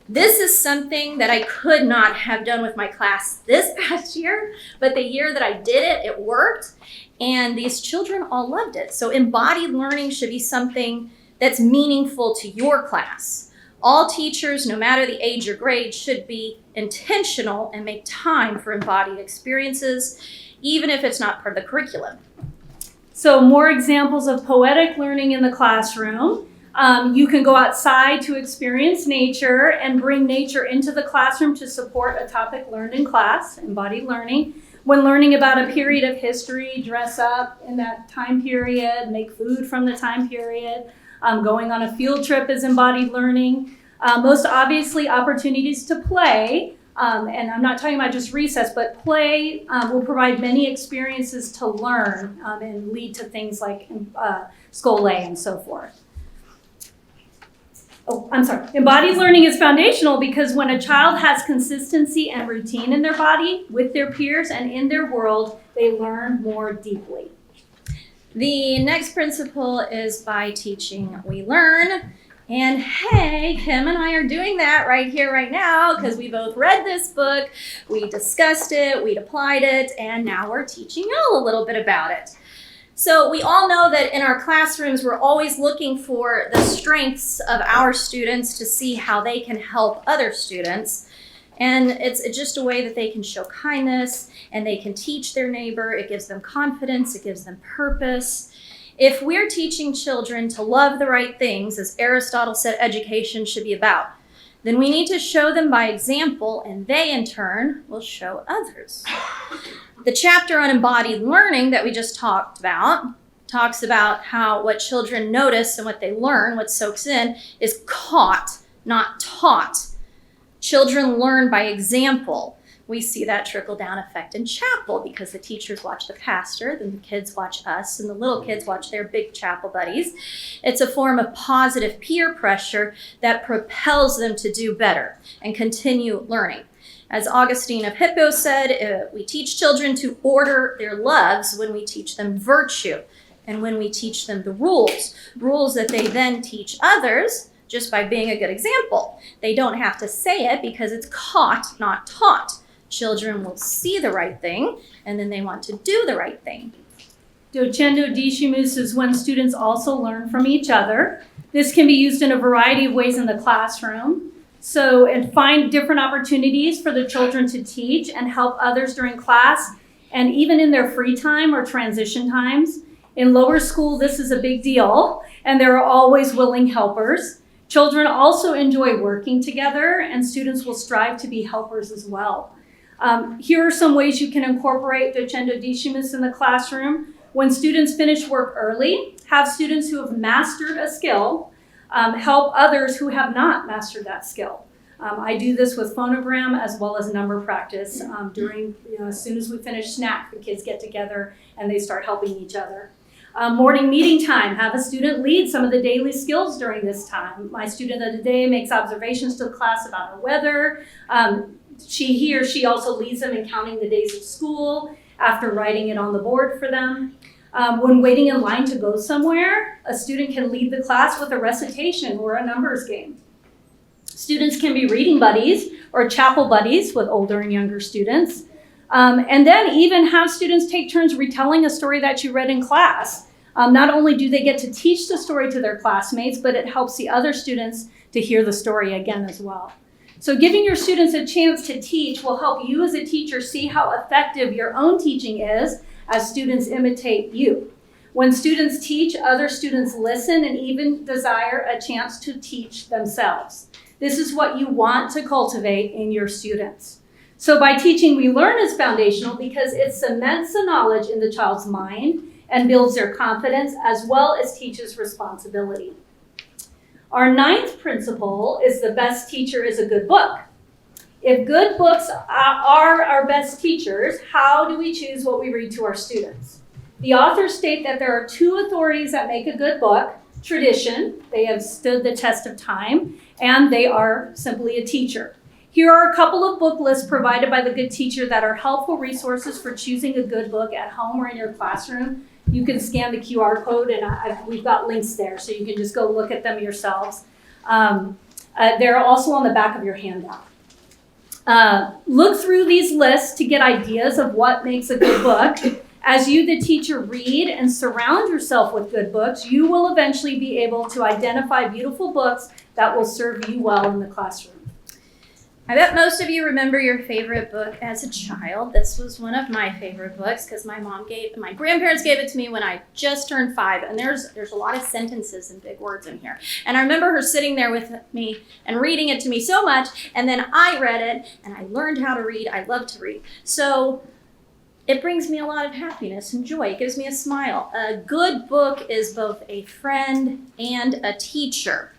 This is something that I could not have done with my class this past year, but the year that I did it, it worked, and these children all loved it. So embodied learning should be something that's meaningful to your class. All teachers, no matter the age or grade, should be intentional and make time for embodied experiences, even if it's not part of the curriculum. So more examples of poetic learning in the classroom. You can go outside to experience nature and bring nature into the classroom to support a topic learned in class, embodied learning. When learning about a period of history, dress up in that time period, make food from the time period. Going on a field trip is embodied learning. Most obviously, opportunities to play, and I'm not talking about just recess, but play will provide many experiences to learn and lead to things like Scole and so forth. Embodied learning is foundational because when a child has consistency and routine in their body, with their peers, and in their world, they learn more deeply. The next principle is by teaching, we learn. And hey, Kim and I are doing that right here, right now, because we both read this book, we discussed it, we applied it, and now we're teaching y'all a little bit about it. So we all know that in our classrooms, we're always looking for the strengths of our students to see how they can help other students. And it's just a way that they can show kindness and they can teach their neighbor. It gives them confidence, it gives them purpose. If we're teaching children to love the right things, as Aristotle said education should be about, then we need to show them by example, and they in turn will show others. The chapter on embodied learning that we just talked about talks about how what children notice and what they learn, what soaks in, is caught, not taught. Children learn by example. We see that trickle-down effect in chapel because the teachers watch the pastor, then the kids watch us, and the little kids watch their big chapel buddies. It's a form of positive peer pressure that propels them to do better and continue learning. As Augustine of Hippo said, we teach children to order their loves when we teach them virtue and when we teach them the rules that they then teach others just by being a good example. They don't have to say it because it's caught, not taught. Children will see the right thing, and then they want to do the right thing. Docendo discimus is when students also learn from each other. This can be used in a variety of ways in the classroom. And find different opportunities for the children to teach and help others during class, and even in their free time or transition times. In lower school, this is a big deal, and there are always willing helpers. Children also enjoy working together, and students will strive to be helpers as well. Here are some ways you can incorporate Docendo discimus in the classroom. When students finish work early, have students who have mastered a skill help others who have not mastered that skill. I do this with phonogram as well as number practice. As soon as we finish snack, the kids get together and they start helping each other. Morning meeting time, have a student lead some of the daily skills during this time. My student of the day makes observations to the class about the weather. He or she also leads them in counting the days of school after writing it on the board for them. When waiting in line to go somewhere, a student can lead the class with a recitation or a numbers game. Students can be reading buddies or chapel buddies with older and younger students. And then even have students take turns retelling a story that you read in class. Not only do they get to teach the story to their classmates, but it helps the other students to hear the story again as well. So giving your students a chance to teach will help you as a teacher see how effective your own teaching is as students imitate you. When students teach, other students listen and even desire a chance to teach themselves. This is what you want to cultivate in your students. So by teaching we learn is foundational because it cements the knowledge in the child's mind and builds their confidence as well as teaches responsibility. Our 9th principle is the best teacher is a good book. If good books are our best teachers, how do we choose what we read to our students? The authors state that there are 2 authorities that make a good book: tradition, they have stood the test of time, and they are simply a teacher. Here are a couple of book lists provided by the good teacher that are helpful resources for choosing a good book at home or in your classroom. You can scan the QR code and we've got links there so you can just go look at them yourselves. They're also on the back of your handout. Look through these lists to get ideas of what makes a good book. As you, the teacher, read and surround yourself with good books, you will eventually be able to identify beautiful books that will serve you well in the classroom. I bet most of you remember your favorite book as a child. This was one of my favorite books because my grandparents gave it to me when I just turned 5, and there's a lot of sentences and big words in here. And I remember her sitting there with me and reading it to me so much, and then I read it, and I learned how to read. I love to read. So it brings me a lot of happiness and joy. It gives me a smile. A good book is both a friend and a teacher.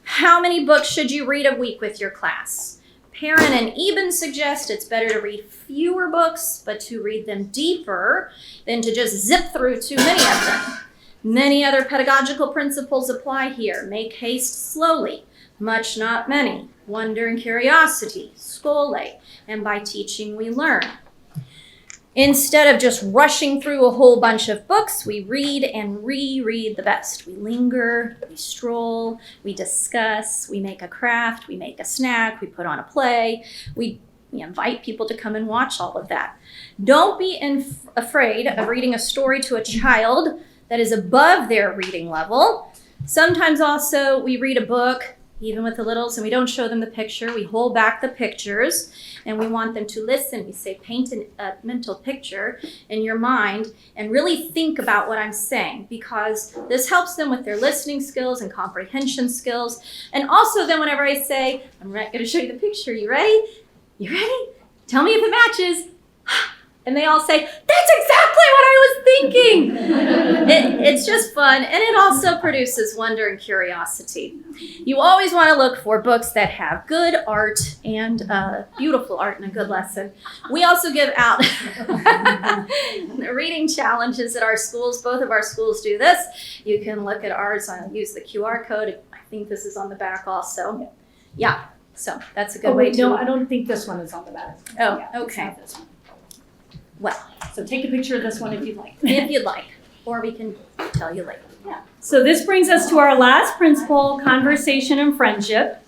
How many books should you read a week with your class? Perrin and Eben suggest it's better to read fewer books, but to read them deeper than to just zip through too many of them. Many other pedagogical principles apply here. Make haste slowly, much not many, wonder and curiosity, scole, and by teaching we learn. Instead of just rushing through a whole bunch of books, we read and reread the best. We linger, we stroll, we discuss, we make a craft, we make a snack, we put on a play, we invite people to come and watch all of that. Don't be afraid of reading a story to a child that is above their reading level. Sometimes also we read a book, even with the littles, and we don't show them the picture. We hold back the pictures, and we want them to listen. We say, paint a mental picture in your mind and really think about what I'm saying, because this helps them with their listening skills and comprehension skills. And also then whenever I say, I'm going to show you the picture, you ready? You ready? Tell me if it matches. And they all say, that's exactly what I was thinking. It's just fun, and it also produces wonder and curiosity. You always want to look for books that have good art and beautiful art and a good lesson. We also give out reading challenges at our schools. Both of our schools do this. You can look at ours. I'll use the QR code. I think this is on the back also. Yeah, so that's a good way to. No, I don't think this one is on the back. Oh, yeah, okay. This one. Well, so take a picture of this one if you'd like. If you'd like, or we can tell you later. Yeah. So this brings us to our last principle, conversation and friendship.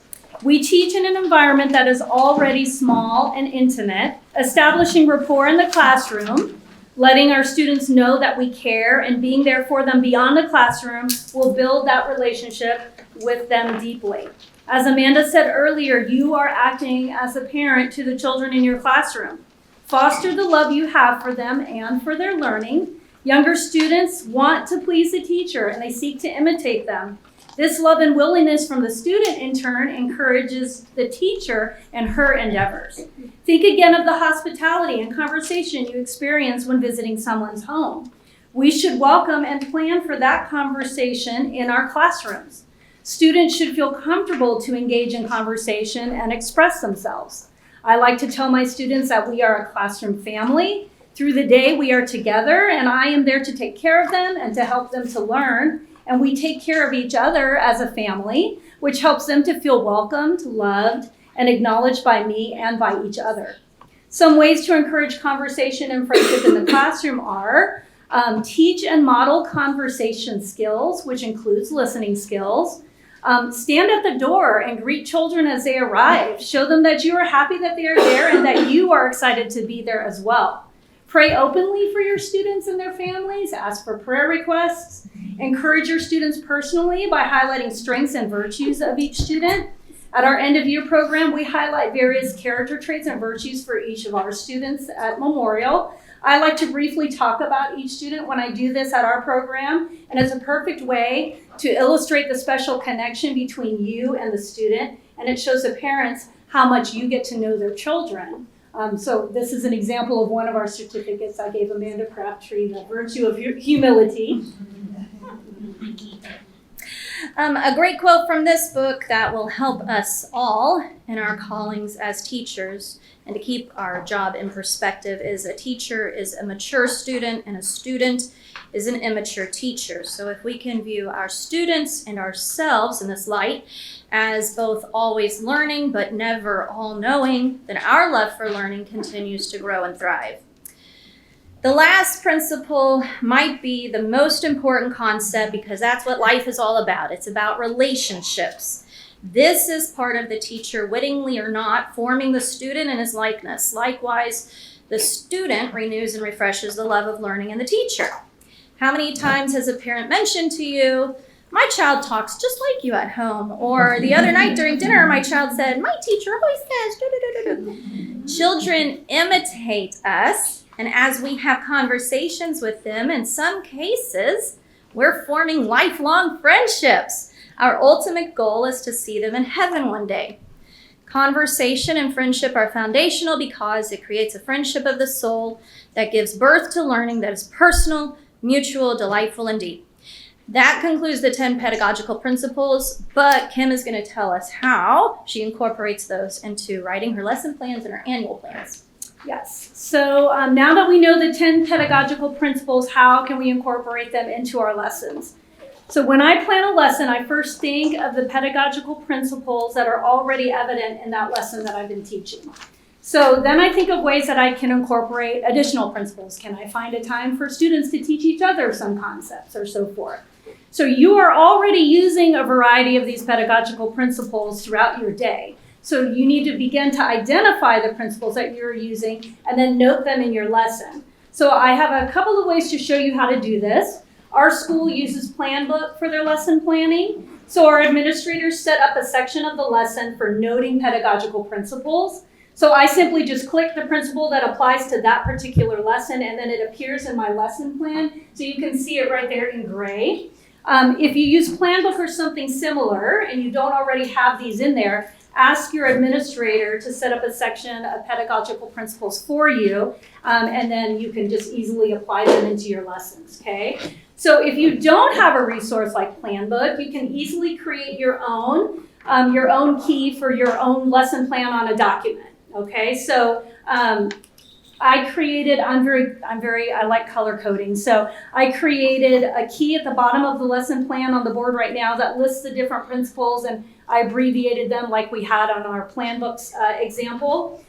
We teach in an environment that is already small and intimate, establishing rapport in the classroom, letting our students know that we care, and being there for them beyond the classroom will build that relationship with them deeply. As Amanda said earlier, you are acting as a parent to the children in your classroom. Foster the love you have for them and for their learning. Younger students want to please the teacher and they seek to imitate them. This love and willingness from the student in turn encourages the teacher and her endeavors. Think again of the hospitality and conversation you experience when visiting someone's home. We should welcome and plan for that conversation in our classrooms. Students should feel comfortable to engage in conversation and express themselves. I like to tell my students that we are a classroom family. Through the day, we are together, and I am there to take care of them and to help them to learn. And we take care of each other as a family, which helps them to feel welcomed, loved, and acknowledged by me and by each other. Some ways to encourage conversation and friendship in the classroom are teach and model conversation skills, which includes listening skills. Stand at the door and greet children as they arrive. Show them that you are happy that they are there and that you are excited to be there as well. Pray openly for your students and their families. Ask for prayer requests. Encourage your students personally by highlighting strengths and virtues of each student. At our end of year program, we highlight various character traits and virtues for each of our students at Memorial. I like to briefly talk about each student when I do this at our program, and it's a perfect way to illustrate the special connection between you and the student, and it shows the parents how much you get to know their children. So this is an example of one of our certificates. I gave Amanda Crabtree the virtue of humility. A great quote from this book that will help us all in our callings as teachers and to keep our job in perspective is a teacher is a mature student and a student is an immature teacher. So if we can view our students and ourselves in this light as both always learning but never all-knowing, then our love for learning continues to grow and thrive. The last principle might be the most important concept because that's what life is all about. It's about relationships. This is part of the teacher, wittingly or not, forming the student in his likeness. Likewise, the student renews and refreshes the love of learning in the teacher. How many times has a parent mentioned to you, my child talks just like you at home? Or the other night during dinner, my child said, my teacher always says, do-do-do-do-do. Children imitate us. And as we have conversations with them, in some cases, we're forming lifelong friendships. Our ultimate goal is to see them in heaven one day. Conversation and friendship are foundational because it creates a friendship of the soul that gives birth to learning that is personal, mutual, delightful, and deep. That concludes the 10 pedagogical principles, but Kim is going to tell us how she incorporates those into writing her lesson plans and her annual plans. Yes. So now that we know the 10 pedagogical principles, how can we incorporate them into our lessons? So when I plan a lesson, I first think of the pedagogical principles that are already evident in that lesson that I've been teaching. So then I think of ways that I can incorporate additional principles. Can I find a time for students to teach each other some concepts or so forth? So you are already using a variety of these pedagogical principles throughout your day. So you need to begin to identify the principles that you're using and then note them in your lesson. So I have a couple of ways to show you how to do this. Our school uses Planbook for their lesson planning. So our administrators set up a section of the lesson for noting pedagogical principles. So I simply just click the principle that applies to that particular lesson, and then it appears in my lesson plan. So you can see it right there in gray. If you use Planbook or something similar and you don't already have these in there, ask your administrator to set up a section of pedagogical principles for you, and then you can just easily apply them into your lessons, okay? So if you don't have a resource like Planbook, you can easily create your own key for your own lesson plan on a document, okay? So I like color coding. So I created a key at the bottom of the lesson plan on the board right now that lists the different principles, and I abbreviated them like we had on our Planbooks example.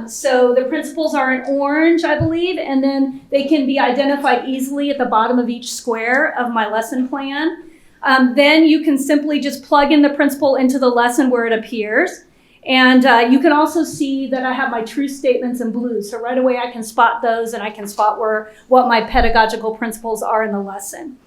So the principles are in orange, I believe, and then they can be identified easily at the bottom of each square of my lesson plan. Then you can simply just plug in the principle into the lesson where it appears. And you can also see that I have my truth statements in blue. So right away I can spot those, and I can spot what my pedagogical principles are in the lesson.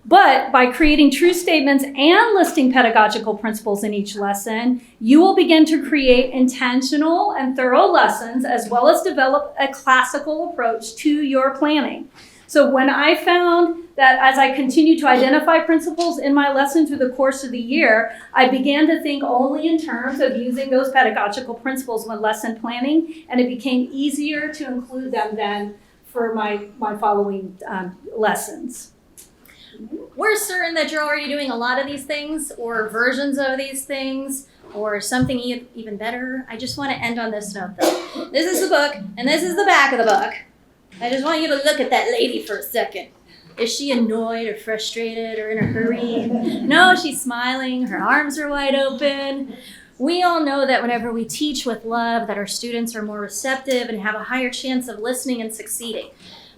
But by creating truth statements and listing pedagogical principles in each lesson, you will begin to create intentional and thorough lessons, as well as develop a classical approach to your planning. So when I found that as I continued to identify principles in my lesson through the course of the year, I began to think only in terms of using those pedagogical principles when lesson planning, and it became easier to include them then for my following lessons. We're certain that you're already doing a lot of these things or versions of these things or something even better. I just want to end on this note though. This is the book and this is the back of the book. I just want you to look at that lady for a second. Is she annoyed or frustrated or in a hurry? No, she's smiling. Her arms are wide open. We all know that whenever we teach with love, that our students are more receptive and have a higher chance of listening and succeeding.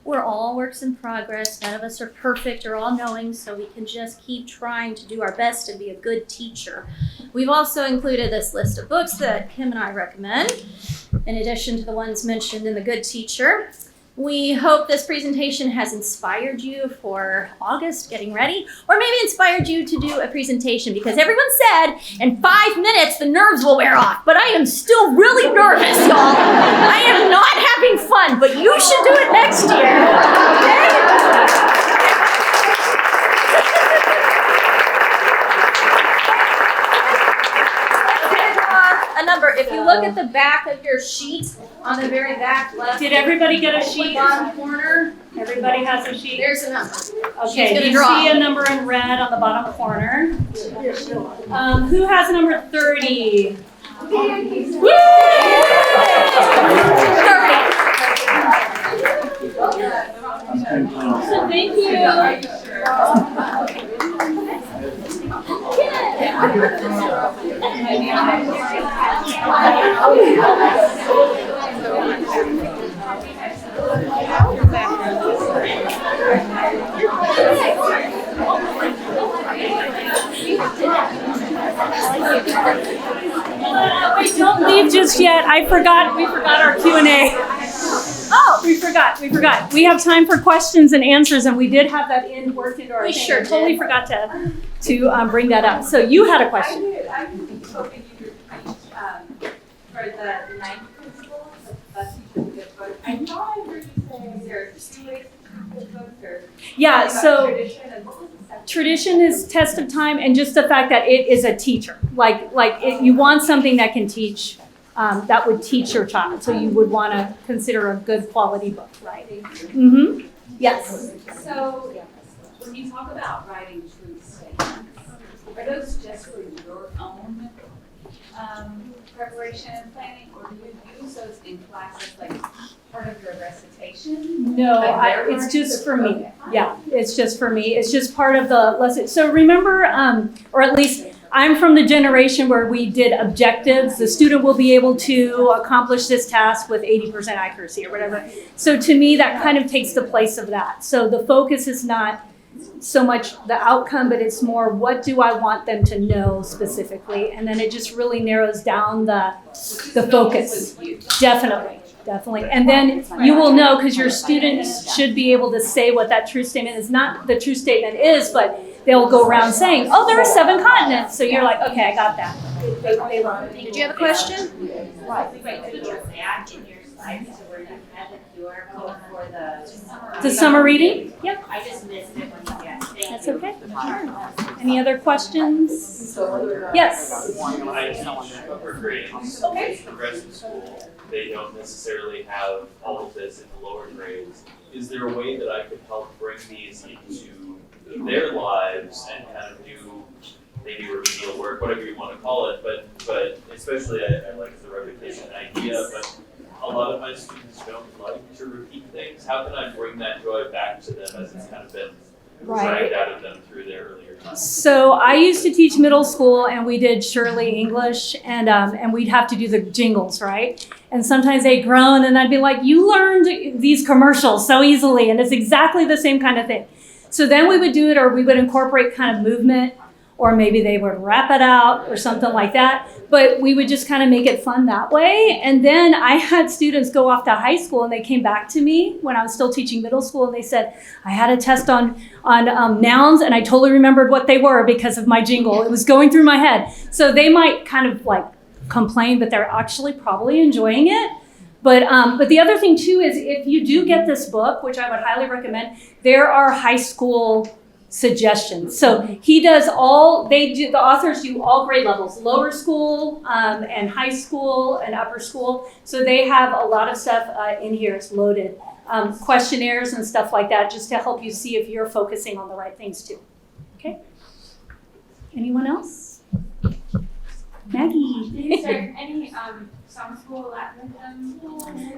We're all works in progress. None of us are perfect or all-knowing, so we can just keep trying to do our best to be a good teacher. We've also included this list of books that Kim and I recommend, in addition to the ones mentioned in The Good Teacher. We hope this presentation has inspired you for August getting ready, or maybe inspired you to do a presentation, because everyone said in 5 minutes the nerves will wear off, but I am still really nervous, y'all. I am not having fun, but you should do it next year, okay? number. If you look at the back of your sheet, on the very back left. Did everybody get a sheet? Bottom corner. Everybody has a sheet? There's a number. Okay, gonna you draw. see a number in red on the bottom corner. Who has number 30? Woo! 30. So thank you. Wait, don't leave just yet. We forgot our Q&A. Oh, we forgot. We have time for questions and answers, and we did have that worked into our We thing. sure I totally did. forgot to bring that up. So you had a question. I was hoping you could reach for the ninth principle, the best teacher is a good book. I thought I heard you say there are 2 ways to teach good books, or Yeah, about so tradition and what was the second? tradition is test of time, and just the fact that it is a teacher. You want something that can teach, that would teach your child. So you would want to consider a good quality book, right? Mm-hmm. Yes. So when you talk about writing truth statements, are those just for your own preparation and planning, or do you use those in classes like part of your recitation? No, Like it's just for me. Yeah, it's just for me. It's just part of the lesson. So remember, or at least I'm from the generation where we did objectives. The student will be able to accomplish this task with 80% accuracy or whatever. So to me, that kind of takes the place of that. So the focus is not so much the outcome, but it's more what do I want them to know specifically? And then it just really narrows down the focus. Definitely. And then you will know, because your students should be able to say what that true statement is. Not the true statement is, but they'll go around saying, oh, there are 7 continents. So you're like, okay, I got that. They learn. Did you have a question? The summer reading? Yep. I just missed it when you guys. That's okay. Any other questions? Yes. For grades, Okay. progressive school, they don't necessarily have all of this in the lower grades. Is there a way that I could help bring these into their lives and kind of do maybe remedial work, whatever you want to call it, but especially I like the repetition idea, but a lot of my students don't like to repeat things. How can I bring that joy back to them as it's kind of been dragged out of them through their earlier times? So I used to teach middle school, and we did Shirley English, and we'd have to do the jingles, right? And sometimes they'd groan, and I'd be like, you learned these commercials so easily, and it's exactly the same kind of thing. So then we would do it, or we would incorporate kind of movement, or maybe they would rap it out or something like that. But we would just kind of make it fun that way. And then I had students go off to high school, and they came back to me when I was still teaching middle school, and they said, I had a test on nouns, and I totally remembered what they were because of my jingle. It was going through my head. So they might kind of like complain, but they're actually probably enjoying it. But the other thing too is, if you do get this book, which I would highly recommend, there are high school suggestions. So the authors do all grade levels, lower school and high school and upper school. So they have a lot of stuff in here. It's loaded. Questionnaires and stuff like that, just to help you see if you're focusing on the right things too. Okay? Anyone else? Maggie. Is there any summer school Latin?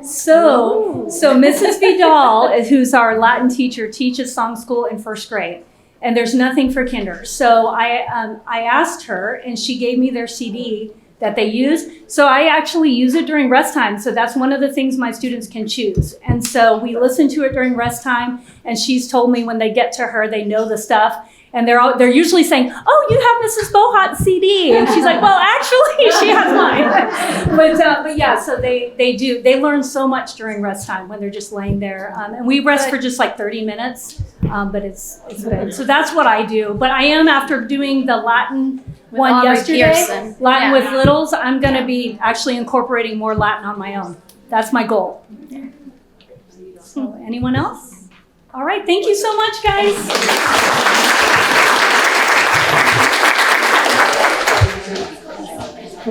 So Mrs. Vidal, who's our Latin teacher, teaches song school in first grade, and there's nothing for kinder. So I asked her, and she gave me their CD that they use. So I actually use it during rest time. So that's one of the things my students can choose. And so we listen to it during rest time, and she's told me when they get to her, they know the stuff. And they're usually saying, oh, you have Mrs. Bohot's CD. And she's like, well, actually, she has mine. But yeah, so they do. They learn so much during rest time when they're just laying there. And we rest for just like 30 minutes, but it's good. So that's what I do. But I am, after doing the Latin one Aubrey yesterday, Pearson. Latin Yeah. with littles, I'm going to be actually incorporating more Latin on my own. That's my goal. So anyone else? All right. Thank you so much, guys.